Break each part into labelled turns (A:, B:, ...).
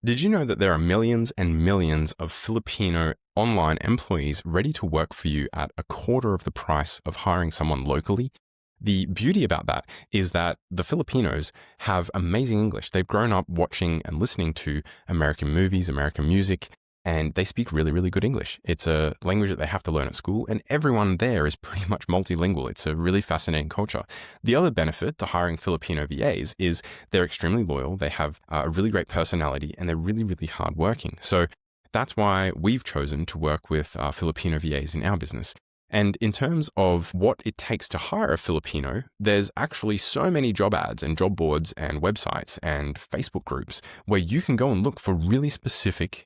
A: Did you know that there are millions and millions of Filipino online employees ready to work for you at a quarter of the price of hiring someone locally? The beauty about that is that the Filipinos have amazing English. They've grown up watching and listening to American movies, American music, and they speak really, really good English. It's a language that they have to learn at school, and everyone there is pretty much multilingual. It's a really fascinating culture. The other benefit to hiring Filipino VAs is they're extremely loyal. They have a really great personality, and they're really, really hardworking. So that's why we've chosen to work with Filipino VAs in our business. And in terms of what it takes to hire a Filipino, there's actually so many job ads and job boards and websites and Facebook groups where you can go and look for really specific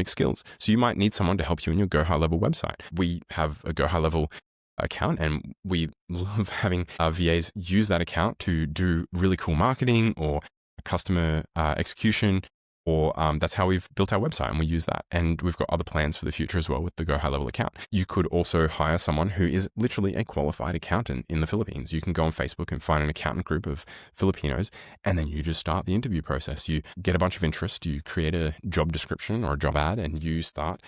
A: skills. So you might need someone to help you in your Go High Level website. We have a Go High Level account, and we love having our VAs use that account to do really cool marketing or customer execution. Or that's how we've built our website, and we use that. And we've got other plans for the future as well with the Go High Level account. You could also hire someone who is literally a qualified accountant in the Philippines. You can go on Facebook and find an accountant group of Filipinos, and then you just start the interview process. You get a bunch of interest, you create a job description or a job ad, and you start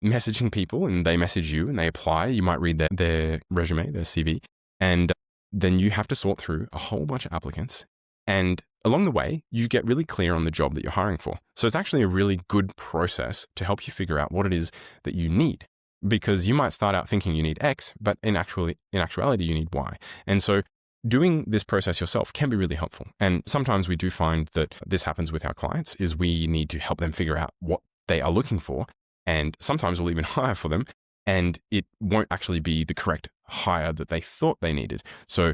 A: messaging people, and they message you and they apply. You might read their resume, their CV, and then you have to sort through a whole bunch of applicants. And along the way, you get really clear on the job that you're hiring for. So it's actually a really good process to help you figure out what it is that you need, because you might start out thinking you need X, but in actuality, you need Y. And so doing this process yourself can be really helpful. And sometimes we do find that this happens with our clients, is we need to help them figure out what they are looking for. And sometimes we'll even hire for them, and it won't actually be the correct hire that they thought they needed. So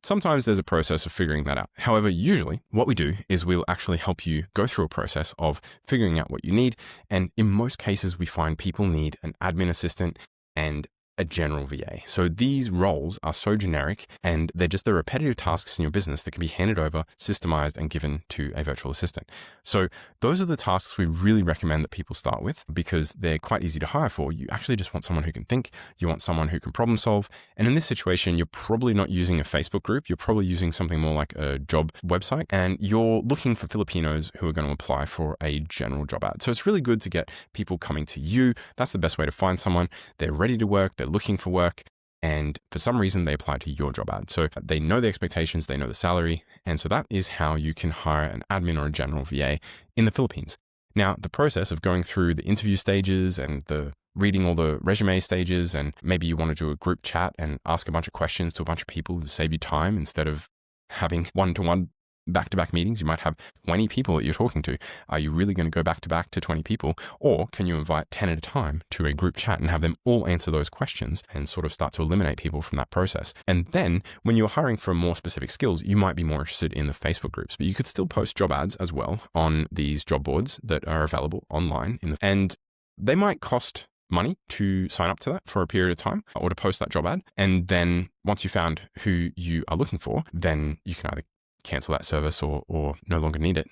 A: sometimes there's a process of figuring that out. However, usually what we do is we'll actually help you go through a process of figuring out what you need. And in most cases, we find people need an admin assistant and a general VA. So these roles are so generic, and they're just the repetitive tasks in your business that can be handed over, systemized, and given to a virtual assistant. So those are the tasks we really recommend that people start with, because they're quite easy to hire for. You actually just want someone who can think, you want someone who can problem solve. And in this situation, you're probably not using a Facebook group. You're probably using something more like a job website, and you're looking for Filipinos who are going to apply for a general job ad. So it's really good to get people coming to you. That's the best way to find someone. They're ready to work. They're looking for work, and for some reason they apply to your job ad. So they know the expectations, they know the salary, and so that is how you can hire an admin or a general VA in the Philippines. Now, the process of going through the interview stages and the reading all the resume stages, and maybe you want to do a group chat and ask a bunch of questions to a bunch of people to save you time instead of having one-to-one back-to-back meetings. You might have 20 people that you're talking to. Are you really going to go back-to-back to 20 people? Or can you invite 10 at a time to a group chat and have them all answer those questions and sort of start to eliminate people from that process? And then when you're hiring for more specific skills, you might be more interested in the Facebook groups, but you could still post job ads as well on these job boards that are available online. And they might cost money to sign up to that for a period of time, or to post that job ad. And then once you found who you are looking for, then you can either cancel that service or no longer need it.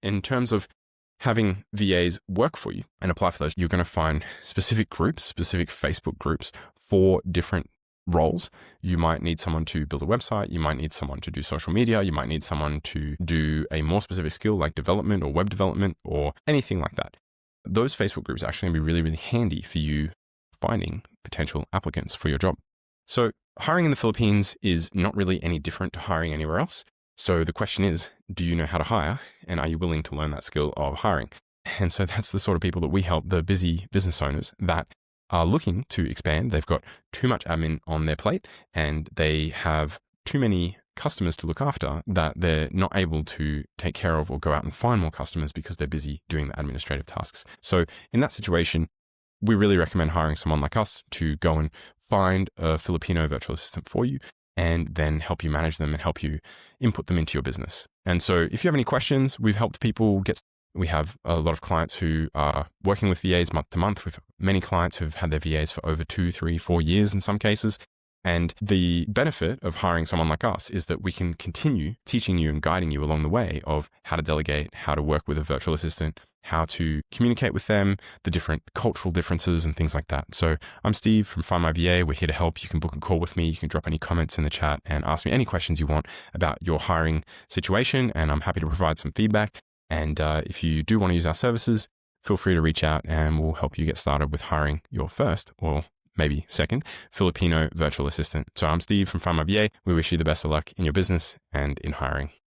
A: In terms of having VAs work for you and apply for those, you're going to find specific groups, specific Facebook groups for different roles. You might need someone to build a website. You might need someone to do social media. You might need someone to do a more specific skill like development or web development or anything like that. Those Facebook groups are actually going to be really, really handy for you finding potential applicants for your job. So hiring in the Philippines is not really any different to hiring anywhere else. So the question is, do you know how to hire, and are you willing to learn that skill of hiring? And so that's the sort of people that we help, the busy business owners that are looking to expand. They've got too much admin on their plate, and they have too many customers to look after that they're not able to take care of or go out and find more customers because they're busy doing the administrative tasks. So in that situation, we really recommend hiring someone like us to go and find a Filipino virtual assistant for you, and then help you manage them and help you input them into your business. And so if you have any questions, we've helped people we have a lot of clients who are working with VAs month to month. We've many clients who've had their VAs for over 2, 3, 4 years in some cases. And the benefit of hiring someone like us is that we can continue teaching you and guiding you along the way of how to delegate, how to work with a virtual assistant, how to communicate with them, the different cultural differences and things like that. So I'm Steve from Find My VA. We're here to help. You can book a call with me. You can drop any comments in the chat and ask me any questions you want about your hiring situation, and I'm happy to provide some feedback. And if you do want to use our services, feel free to reach out and we'll help you get started with hiring your first or maybe second Filipino virtual assistant. So I'm Steve from Find My VA. We wish you the best of luck in your business and in hiring.